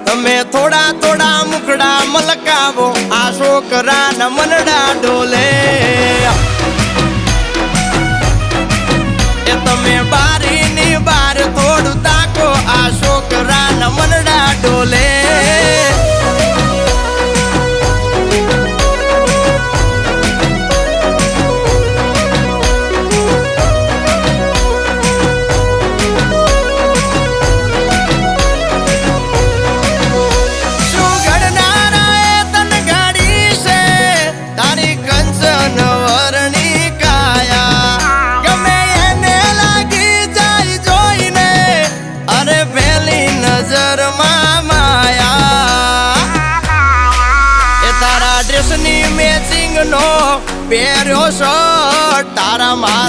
તમે થોડા થોડા મુખડા મલકાવો આ છોકરાના મનડા ડોલે એ તમે બારીની બાર થોડું તાકો આ છોકરાના મનડા ડોલે મેચિંગ નો પહેર્યો શર્ટ તારા મારા